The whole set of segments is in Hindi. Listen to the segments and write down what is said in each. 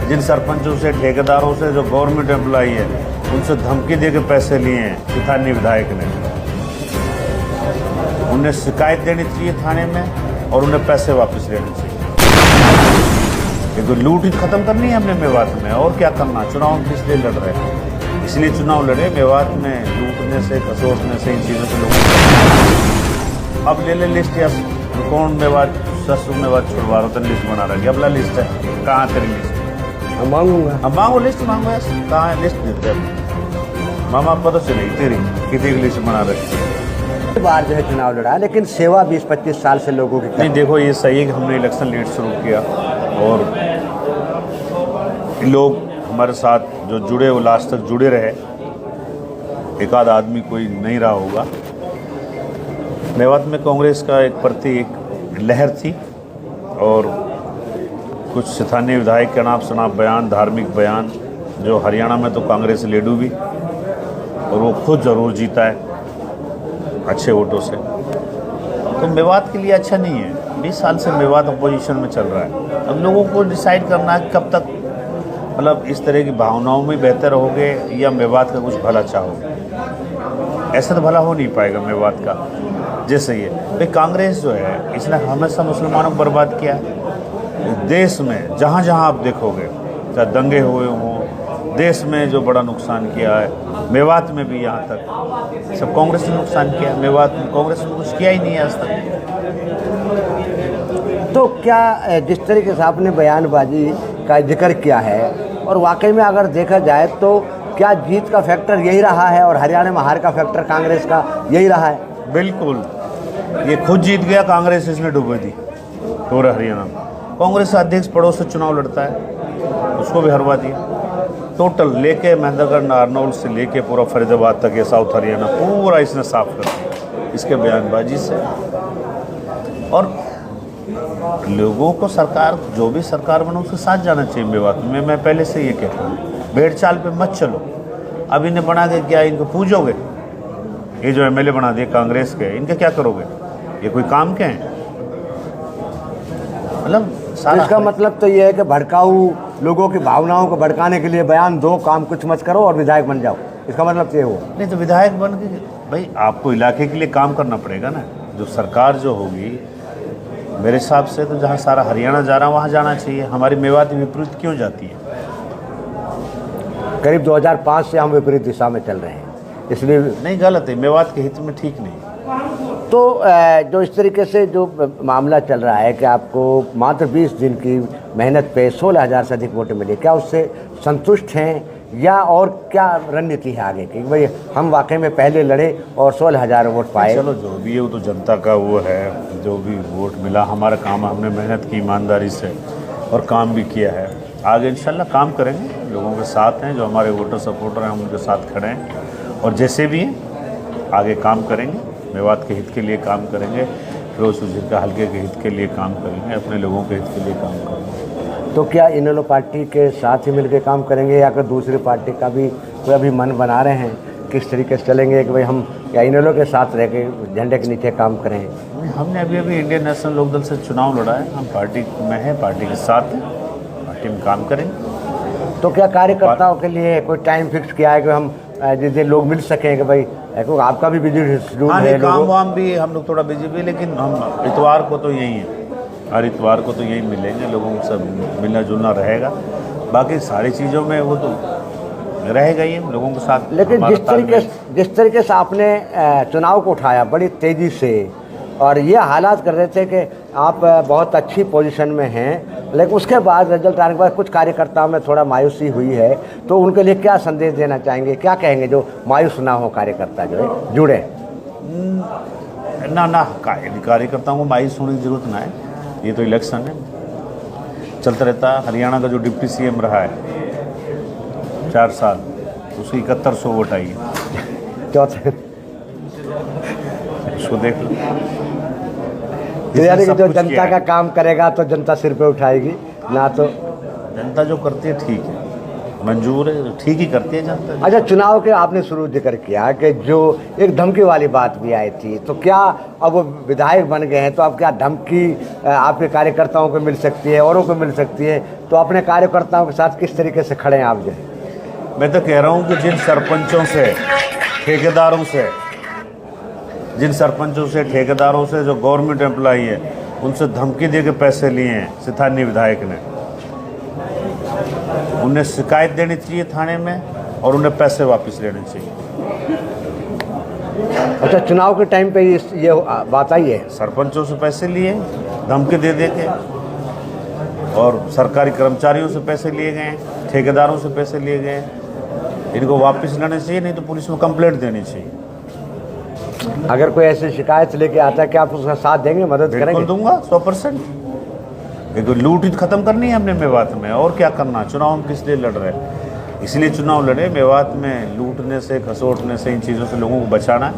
जिन सरपंचों से, ठेकेदारों से, जो गवर्नमेंट एम्प्लॉई है, उनसे धमकी दे के पैसे लिए हैं स्थानीय विधायक ने। उन्हें शिकायत देनी चाहिए थाने में और उन्हें पैसे वापस लेने चाहिए। क्योंकि लूट ही खत्म करनी है हमने मेवात में, और क्या करना। चुनाव किस लिए लड़ रहे हैं? इसलिए चुनाव लड़े। मेवात में लूटने से, खसोटने से, इन चीज़ों से लोगों अब ले लिस्ट, या कौन मेवात, ससुर मेवात छुड़वा रहा, तो लिस्ट बना रही। अगला लिस्ट है, कहाँ तेरी लिस्ट? हम मांगूंगा। अब मांगो लिस्ट, मांगो यार, कहाँ है लिस्ट? देते हैं मामा, पता चले तेरी कितनी लिस्ट बना रही। बार जो है चुनाव लड़ा, लेकिन सेवा 20-25 साल से लोगों की नहीं। देखो, ये सही है कि हमने इलेक्शन लीड शुरू किया और लोग हमारे साथ जो जुड़े वो लास्ट तक जुड़े रहे। एक आध आदमी कोई नहीं रहा होगा। मेवात में कांग्रेस का एक प्रति एक लहर थी और कुछ स्थानीय विधायक के नाम शनाप बयान, धार्मिक बयान, जो हरियाणा में तो कांग्रेस लीडू भी, और वो खुद जरूर जीता है अच्छे वोटों से। तो मेवात के लिए अच्छा नहीं है। 20 साल से मेवात अपोजिशन में चल रहा है। अब लोगों को डिसाइड करना है कब तक, मतलब इस तरह की भावनाओं में बेहतर होगे या मेवात का कुछ भला चाहोगे। ऐसा तो भला हो नहीं पाएगा मेवात का। जैसे ये भाई कांग्रेस जो है, इसने हमेशा मुसलमानों को बर्बाद किया है। देश में जहाँ जहाँ आप देखोगे, चाहे दंगे हुए हों, देश में जो बड़ा नुकसान किया है, मेवात में भी यहाँ तक सब कांग्रेस ने नुकसान किया है। मेवात में कांग्रेस ने कुछ किया ही नहीं है आज तक। तो क्या जिस तरीके से आपने बयानबाजी का जिक्र किया है, और वाकई में अगर देखा जाए तो क्या जीत का फैक्टर यही रहा है और हरियाणा में हार का फैक्टर कांग्रेस का यही रहा है? बिल्कुल। ये खुद जीत गया कांग्रेस, इसने डूबे दी पूरा हरियाणा में। कांग्रेस का अध्यक्ष पड़ोस से चुनाव लड़ता है, उसको भी हरवा दिया। टोटल लेके महेंद्रगढ़, नारनौल से लेके पूरा फरीदाबाद तक, ये साउथ हरियाणा पूरा इसने साफ कर दिया इसके बयानबाजी से। और लोगों को सरकार, जो भी सरकार बने, उसके साथ जाना चाहिए मेवात में। मैं पहले से ये कहता हूँ, भेड़ चाल पे मत चलो। अब इन्हें बना के क्या इनको पूजोगे? ये जो एमएलए बना दिए कांग्रेस के, इनके क्या करोगे? ये कोई काम के हैं? मतलब इसका मतलब तो ये है कि भड़काऊ लोगों की भावनाओं को भड़काने के लिए बयान दो, काम कुछ मत करो और विधायक बन जाओ। इसका मतलब ये हो नहीं तो विधायक बन के भाई आपको इलाके के लिए काम करना पड़ेगा ना। जो सरकार जो होगी, मेरे हिसाब से तो जहाँ सारा हरियाणा जा रहा है वहाँ जाना चाहिए। हमारी मेवात विपरीत क्यों जाती है? करीब 2005 से हम विपरीत दिशा में चल रहे हैं, इसलिए नहीं, गलत है। मेवात के हित में ठीक नहीं। तो जो इस तरीके से जो मामला चल रहा है कि आपको मात्र 20 दिन की मेहनत पे 16,000 से अधिक वोट मिले, क्या उससे संतुष्ट हैं या और क्या रणनीति है आगे की? भाई हम वाकई में पहले लड़े और 16,000 वोट पाए। चलो जो भी है वो तो जनता का वो है, जो भी वोट मिला। हमारा काम, हमने मेहनत की ईमानदारी से और काम भी किया है। आगे इंशाल्लाह काम करेंगे, लोगों के साथ हैं, जो हमारे वोटर सपोर्टर हैं, हम उनके साथ खड़े हैं और जैसे भी हैं आगे काम करेंगे। मेवात के हित के लिए काम करेंगे, फिरोज उजिर का हल्के के हित के लिए काम करेंगे, अपने लोगों के हित के लिए काम करेंगे। तो क्या इनेलो पार्टी के साथ ही मिलकर काम करेंगे या फिर दूसरी पार्टी का भी कोई अभी मन बना रहे हैं? किस तरीके से चलेंगे कि भाई हम या इनेलो के साथ रह के झंडे के नीचे काम करें? हमने अभी इंडियन नेशनल लोकदल से चुनाव लड़ा है। हम पार्टी में हैं, पार्टी के साथ हैं, पार्टी में काम करेंगे। तो क्या कार्यकर्ताओं के लिए कोई टाइम फिक्स किया है कि हम जिस दिन लोग मिल सकें? कि भाई क्योंकि आपका भी बिजी शेड्यूल है, काम वाम भी हम लोग थोड़ा बिजी भी, लेकिन हम इतवार को तो यही है, हर इतवार को तो यही मिलेंगे, लोगों से मिलना जुलना रहेगा। बाकी सारी चीज़ों में वो तो रहेगा ही लोगों के साथ। लेकिन जिस तरीके से आपने चुनाव को उठाया बड़ी तेज़ी से, और ये हालात कर रहे थे कि आप बहुत अच्छी पोजीशन में हैं, लेकिन उसके बाद रिजल्ट आने के बाद कुछ कार्यकर्ताओं में थोड़ा मायूसी हुई है, तो उनके लिए क्या संदेश देना चाहेंगे? क्या कहेंगे जो मायूस ना हो कार्यकर्ता जो है जुड़े? ना कार्यकर्ताओं को मायूस होने की जरूरत ना है। ये तो इलेक्शन है, चलता रहता है। हरियाणा का जो डिप्टी सीएम रहा है 4 साल, उसकी 7100 वोट आई है। चौथे उसको देख लो। यानी कि जो जनता का काम करेगा तो जनता सिर पे उठाएगी ना, तो जनता जो करती है ठीक है, मंजूर है, ठीक ही करती है जनता। अच्छा, चुनाव के आपने शुरू जिक्र किया कि जो एक धमकी वाली बात भी आई थी, तो क्या अब वो विधायक बन गए हैं तो अब क्या धमकी आपके कार्यकर्ताओं को मिल सकती है, औरों को मिल सकती है? तो अपने कार्यकर्ताओं के साथ किस तरीके से खड़े हैं आप जो? मैं तो कह रहा हूँ कि जिन सरपंचों से, ठेकेदारों से, जो गवर्नमेंट एम्प्लॉई है, उनसे धमकी दे के पैसे लिए हैं स्थानीय विधायक ने, उन्हें शिकायत देनी चाहिए थाने में और उन्हें पैसे वापस लेने चाहिए। अच्छा, चुनाव के टाइम पे ये बात आई है? सरपंचों से पैसे लिए, धमकी दे के, और सरकारी कर्मचारियों से पैसे लिए गए, ठेकेदारों से पैसे लिए गए। इनको वापस लेने चाहिए, नहीं तो पुलिस में कंप्लेंट देनी चाहिए। अगर कोई ऐसी शिकायत लेके आता है कि आप उसका साथ देंगे, मदद करेंगे? बिल्कुल दूंगा, 100%। एक लूट ही खत्म करनी है हमने मेवात में, और क्या करना। चुनाव हम किस लिए लड़ रहे हैं? इसलिए चुनाव लड़े, मेवात में लूटने से, खसोटने से, इन चीज़ों से लोगों को बचाना है।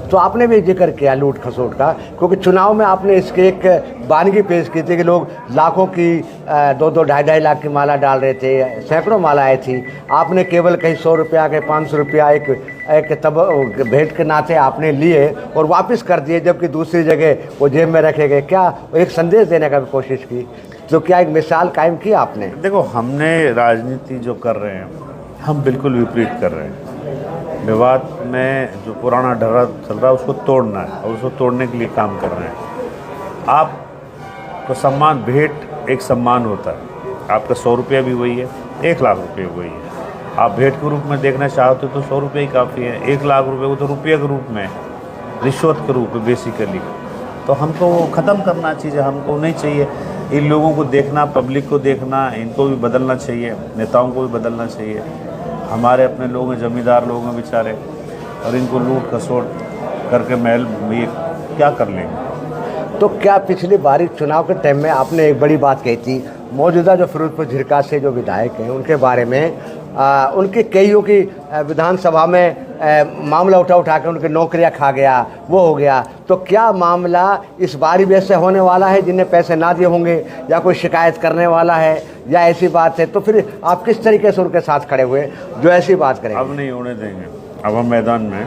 तो आपने भी जिक्र किया लूट खसोट का, क्योंकि चुनाव में आपने इसके एक वानगी पेश की थी कि लोग लाखों की 2-2, 2.5 लाख की माला डाल रहे थे, सैकड़ों मालाएँ थी। आपने केवल कहीं 100 रुपया के 500 रुपया एक तब भेंट के नाते आपने लिए और वापस कर दिए, जबकि दूसरी जगह वो जेब में रखे गए। क्या एक संदेश देने का भी कोशिश की? तो क्या एक मिसाल कायम की आपने? देखो, हमने राजनीति जो कर रहे हैं, हम बिल्कुल विपरीत कर रहे हैं। मेवात में जो पुराना ढर्रा चल रहा है उसको तोड़ना है, और उसको तोड़ने के लिए काम कर रहे हैं। आपको सम्मान, भेंट एक सम्मान होता है। आपका 100 रुपया भी वही है, 1 लाख रुपये वही है। आप भेंट के रूप में देखना चाहते हो तो 100 रुपये ही काफ़ी है। 1 लाख रुपये वो तो रुपये के रूप में, रिश्वत के रूप में बेसिकली। तो हमको वो ख़त्म करना चाहिए, हमको नहीं चाहिए। इन लोगों को देखना, पब्लिक को देखना, इनको भी बदलना चाहिए, नेताओं को भी बदलना चाहिए। हमारे अपने लोग हैं, जमींदार लोग हैं बेचारे, और इनको लूट खसोट करके महल ये क्या कर लेंगे। तो क्या पिछली बारी चुनाव के टाइम में आपने एक बड़ी बात कही थी, मौजूदा जो फिरोजपुर झिरका से जो विधायक हैं उनके बारे में, उनके कईयों की विधानसभा में मामला उठा के उनकी नौकरियां खा गया, वो हो गया। तो क्या मामला इस बारी भी ऐसे होने वाला है, जिन्हें पैसे ना दिए होंगे, या कोई शिकायत करने वाला है, या ऐसी बात है? तो फिर आप किस तरीके से उनके साथ खड़े हुए जो ऐसी बात करेंगे? अब नहीं होने देंगे। अब हम मैदान में,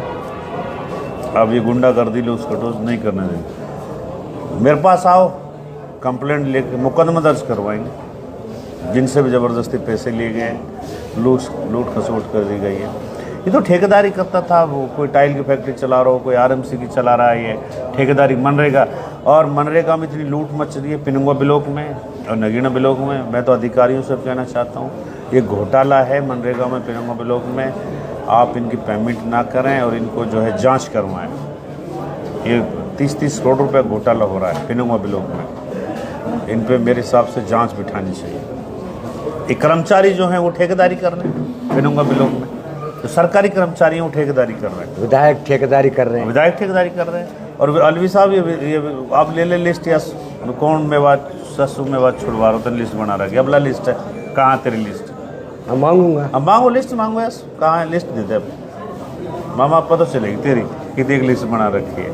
अब ये गुंडागर्दी लूस खटोस नहीं करने देंगे। मेरे पास आओ, कंप्लेंट लेके मुकदमा दर्ज करवाएंगे। जिनसे भी ज़बरदस्ती पैसे लिए गए, लूट खसोट कर दी गई है। ये तो ठेकेदारी करता था, वो कोई टाइल की फैक्ट्री चला रहा हो, कोई आरएमसी की चला रहा है, ये ठेकेदारी। मनरेगा, और मनरेगा में इतनी लूट मच रही है पिनंगवा ब्लॉक में और नगीना ब्लॉक में। मैं तो अधिकारियों से कहना चाहता हूँ, ये घोटाला है मनरेगा में, पिनंगवा ब्लॉक में। आप इनकी पेमेंट ना करें और इनको जो है जांच करवाएं। ये 30-30 करोड़ रुपये घोटाला हो रहा है पिनंगवा ब्लॉक में। इन पे मेरे हिसाब से जांच बिठानी चाहिए। ये कर्मचारी जो हैं वो ठेकेदारी कर रहे हैं पिनंगवा ब्लॉक में, तो सरकारी कर्मचारी वो ठेकेदारी कर रहे हैं। विधायक ठेकेदारी कर रहे हैं, विधायक ठेकेदारी कर रहे हैं। और अलवी साहब, ये आप ले लिस्ट, या कौन मेवात ससु मेवात छुड़वा रहा हो, लिस्ट बना रखी, अबला लिस्ट है, कहाँ तेरी लिस्ट? हम मांगूंगा। अब मांगो, लिस्ट मांगो, कहाँ है लिस्ट? देते अब मामा, पता चलेगी तेरी कितनी एक लिस्ट बना रखी है।